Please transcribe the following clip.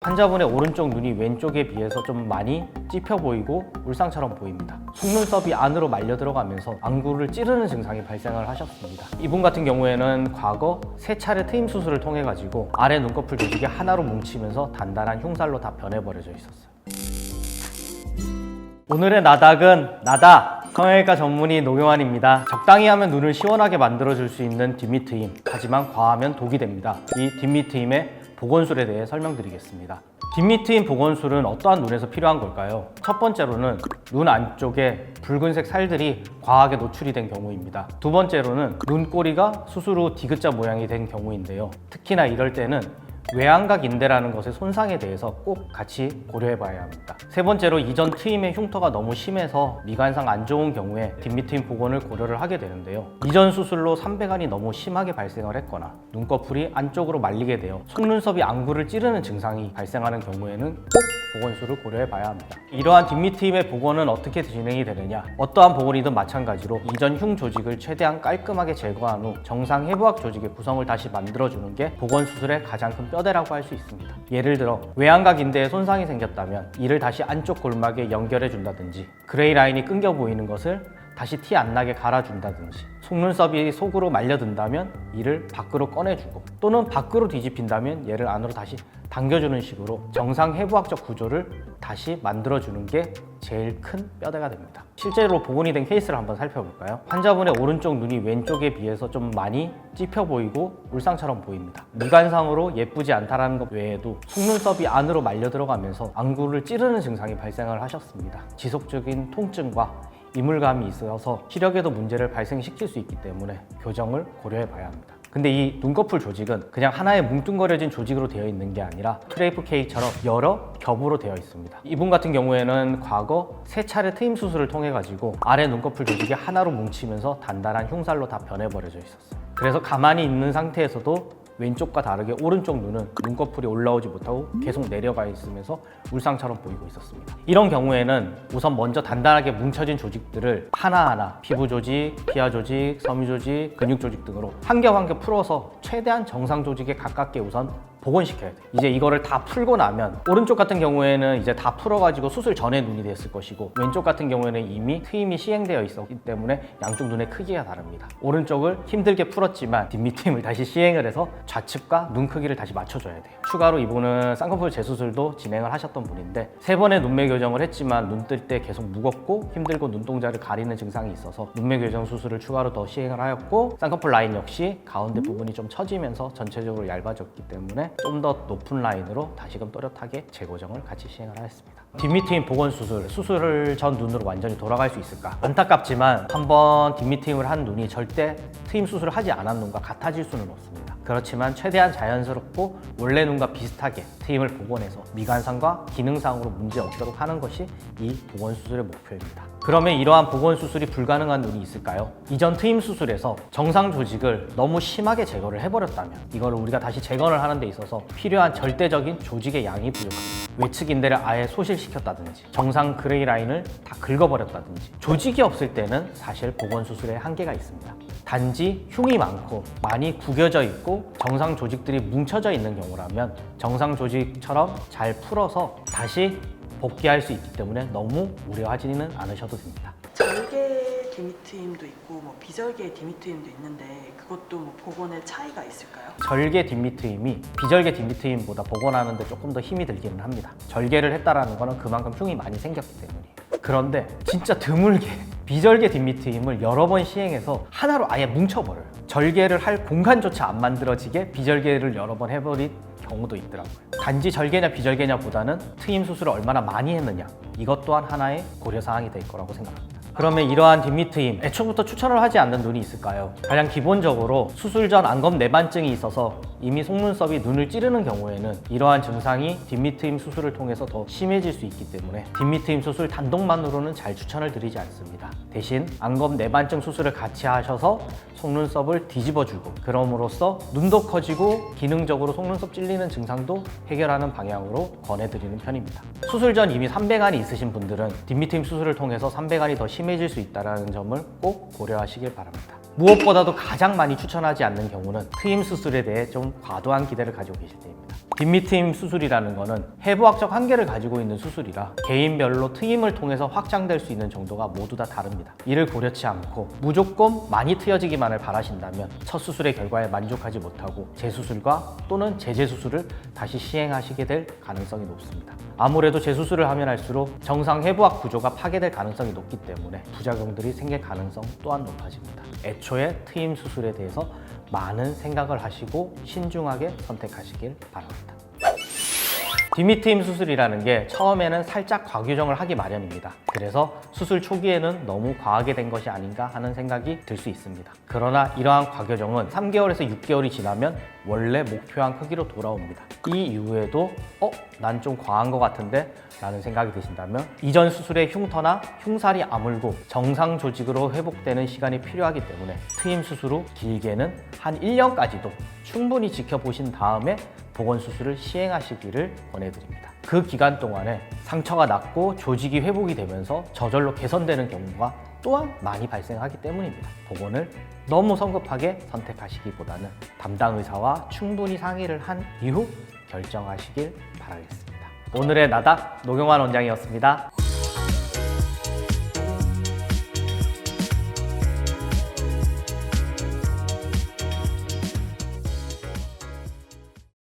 환자분의 오른쪽 눈이 왼쪽에 비해서 좀 많이 찝혀 보이고 울상처럼 보입니다. 속눈썹이 안으로 말려 들어가면서 안구를 찌르는 증상이 발생을 하셨습니다. 이분 같은 경우에는 과거 3차례 트임 수술을 통해 가지고 아래 눈꺼풀 조직이 하나로 뭉치면서 단단한 흉살로 다 변해버려져 있었어요. 오늘의 나닥은 나다! 성형외과 전문의 노경환입니다. 적당히 하면 눈을 시원하게 만들어줄 수 있는 뒷밑트임, 하지만 과하면 독이 됩니다. 이 뒷밑트임의 보건술에 대해 설명드리겠습니다. 뒷밑트임 보건술은 어떠한 눈에서 필요한 걸까요? 첫 번째로는 눈 안쪽에 붉은색 살들이 과하게 노출이 된 경우입니다. 두 번째로는 눈꼬리가 수술 후 디귿자 모양이 된 경우인데요. 특히나 이럴 때는 외안각 인대라는 것의 손상에 대해서 꼭 같이 고려해 봐야 합니다. 세 번째로 이전 트임의 흉터가 너무 심해서 미관상 안 좋은 경우에 뒷밑트임 복원을 고려를 하게 되는데요. 이전 수술로 삼배간이 너무 심하게 발생을 했거나 눈꺼풀이 안쪽으로 말리게 되어 속눈썹이 안구를 찌르는 증상이 발생하는 경우에는 꼭 복원술을 고려해 봐야 합니다. 이러한 뒷밑트임의 복원은 어떻게 진행이 되느냐, 어떠한 복원이든 마찬가지로 이전 흉 조직을 최대한 깔끔하게 제거한 후 정상 해부학 조직의 구성을 다시 만들어주는 게 복원 수술의 가장 큰 뼈대라고 할 수 있습니다. 예를 들어 외안각 인대에 손상이 생겼다면 이를 다시 안쪽 골막에 연결해 준다든지, 그레이 라인이 끊겨 보이는 것을 다시 티 안 나게 갈아준다든지, 속눈썹이 속으로 말려든다면 이를 밖으로 꺼내주고, 또는 밖으로 뒤집힌다면 얘를 안으로 다시 당겨주는 식으로 정상 해부학적 구조를 다시 만들어주는 게 제일 큰 뼈대가 됩니다. 실제로 복원이 된 케이스를 한번 살펴볼까요? 환자분의 오른쪽 눈이 왼쪽에 비해서 좀 많이 찝혀 보이고 울상처럼 보입니다. 미관상으로 예쁘지 않다는 것 외에도 속눈썹이 안으로 말려 들어가면서 안구를 찌르는 증상이 발생을 하셨습니다. 지속적인 통증과 이물감이 있어서 시력에도 문제를 발생시킬 수 있기 때문에 교정을 고려해 봐야 합니다. 근데 이 눈꺼풀 조직은 그냥 하나의 뭉뚱거려진 조직으로 되어 있는 게 아니라 트레이프 케이크처럼 여러 겹으로 되어 있습니다. 이분 같은 경우에는 과거 3차례 트임 수술을 통해 가지고 아래 눈꺼풀 조직이 하나로 뭉치면서 단단한 흉살로 다 변해버려져 있었어요. 그래서 가만히 있는 상태에서도 왼쪽과 다르게 오른쪽 눈은 눈꺼풀이 올라오지 못하고 계속 내려가 있으면서 울상처럼 보이고 있었습니다. 이런 경우에는 우선 먼저 단단하게 뭉쳐진 조직들을 하나하나 피부 조직, 피하 조직, 섬유 조직, 근육 조직 등으로 한 겹 한 겹 풀어서 최대한 정상 조직에 가깝게 우선 복원시켜야 돼요. 이제 이거를 다 풀고 나면 오른쪽 같은 경우에는 이제 다 풀어가지고 수술 전에 눈이 됐을 것이고, 왼쪽 같은 경우에는 이미 트임이 시행되어 있었기 때문에 양쪽 눈의 크기가 다릅니다. 오른쪽을 힘들게 풀었지만 뒷밑트임을 다시 시행을 해서 좌측과 눈 크기를 다시 맞춰줘야 돼요. 추가로 이분은 쌍꺼풀 재수술도 진행을 하셨던 분인데 3번의 눈매 교정을 했지만 눈 뜰 때 계속 무겁고 힘들고 눈동자를 가리는 증상이 있어서 눈매 교정 수술을 추가로 더 시행을 하였고, 쌍꺼풀 라인 역시 가운데 부분이 좀 처지면서 전체적으로 얇아졌기 때문에 좀 더 높은 라인으로 다시금 또렷하게 재고정을 같이 시행을 하였습니다. 뒷밑트임 복원 수술을 전 눈으로 완전히 돌아갈 수 있을까? 안타깝지만 한번 뒷밑트임을 한 눈이 절대 트임 수술을 하지 않은 눈과 같아질 수는 없습니다. 그렇지만 최대한 자연스럽고 원래 눈과 비슷하게 트임을 복원해서 미관상과 기능상으로 문제 없도록 하는 것이 이 복원 수술의 목표입니다. 그러면 이러한 복원 수술이 불가능한 눈이 있을까요? 이전 트임 수술에서 정상 조직을 너무 심하게 제거를 해버렸다면 이거를 우리가 다시 재건을 하는 데 있어서 필요한 절대적인 조직의 양이 부족합니다. 외측 인대를 아예 소실시켰다든지, 정상 그레이 라인을 다 긁어버렸다든지, 조직이 없을 때는 사실 복원 수술에 한계가 있습니다. 단지 흉이 많고 많이 구겨져 있고 정상 조직들이 뭉쳐져 있는 경우라면 정상 조직처럼 잘 풀어서 다시 복귀할 수 있기 때문에 너무 우려하지는 않으셔도 됩니다. 절개 뒷밑트임도 있고 비절개 뒷밑트임도 있는데 그것도 복원의 차이가 있을까요? 절개 뒷밑트임이 비절개 뒷밑트임보다 복원하는 데 조금 더 힘이 들기는 합니다. 절개를 했다라는 거는 그만큼 흉이 많이 생겼기 때문이에요. 그런데 진짜 드물게 비절개 뒷밑트임을 여러 번 시행해서 하나로 아예 뭉쳐버려요. 절개를 할 공간조차 안 만들어지게 비절개를 여러 번 해버린 경우도 있더라고요. 단지 절개냐 비절개냐 보다는 트임 수술을 얼마나 많이 했느냐, 이것 또한 하나의 고려사항이 될 거라고 생각합니다. 그러면 이러한 뒷밑트임, 애초부터 추천을 하지 않는 눈이 있을까요? 가장 기본적으로 수술 전 안검 내반증이 있어서 이미 속눈썹이 눈을 찌르는 경우에는 이러한 증상이 뒷밑트임 수술을 통해서 더 심해질 수 있기 때문에 뒷밑트임 수술 단독만으로는 잘 추천을 드리지 않습니다. 대신 안검 내반증 수술을 같이 하셔서 속눈썹을 뒤집어주고, 그럼으로써 눈도 커지고 기능적으로 속눈썹 찔리는 증상도 해결하는 방향으로 권해드리는 편입니다. 수술 전 이미 삼배간이 있으신 분들은 뒷밑트임 수술을 통해서 삼배간이 더 심해질 수 있다는 점을 꼭 고려하시길 바랍니다. 무엇보다도 가장 많이 추천하지 않는 경우는 트임 수술에 대해 좀 과도한 기대를 가지고 계실 때입니다. 뒷밑트임 수술이라는 거는 해부학적 한계를 가지고 있는 수술이라 개인별로 트임을 통해서 확장될 수 있는 정도가 모두 다 다릅니다. 이를 고려치 않고 무조건 많이 트여지기만을 바라신다면 첫 수술의 결과에 만족하지 못하고 재수술과 또는 재재수술을 다시 시행하시게 될 가능성이 높습니다. 아무래도 재수술을 하면 할수록 정상 해부학 구조가 파괴될 가능성이 높기 때문에 부작용들이 생길 가능성 또한 높아집니다. 애초에 트임 수술에 대해서 많은 생각을 하시고 신중하게 선택하시길 바랍니다. 뒷밑트임 수술이라는 게 처음에는 살짝 과규정을 하기 마련입니다. 그래서 수술 초기에는 너무 과하게 된 것이 아닌가 하는 생각이 들 수 있습니다. 그러나 이러한 과규정은 3개월에서 6개월이 지나면 원래 목표한 크기로 돌아옵니다. 이 이후에도 난 좀 과한 것 같은데? 라는 생각이 드신다면 이전 수술의 흉터나 흉살이 아물고 정상 조직으로 회복되는 시간이 필요하기 때문에 트임 수술 후 길게는 한 1년까지도 충분히 지켜보신 다음에 복원 수술을 시행하시기를 권해드립니다. 그 기간 동안에 상처가 낫고 조직이 회복이 되면서 저절로 개선되는 경우가 또한 많이 발생하기 때문입니다. 복원을 너무 성급하게 선택하시기보다는 담당 의사와 충분히 상의를 한 이후 결정하시길 바라겠습니다. 오늘의 나다 노경환 원장이었습니다.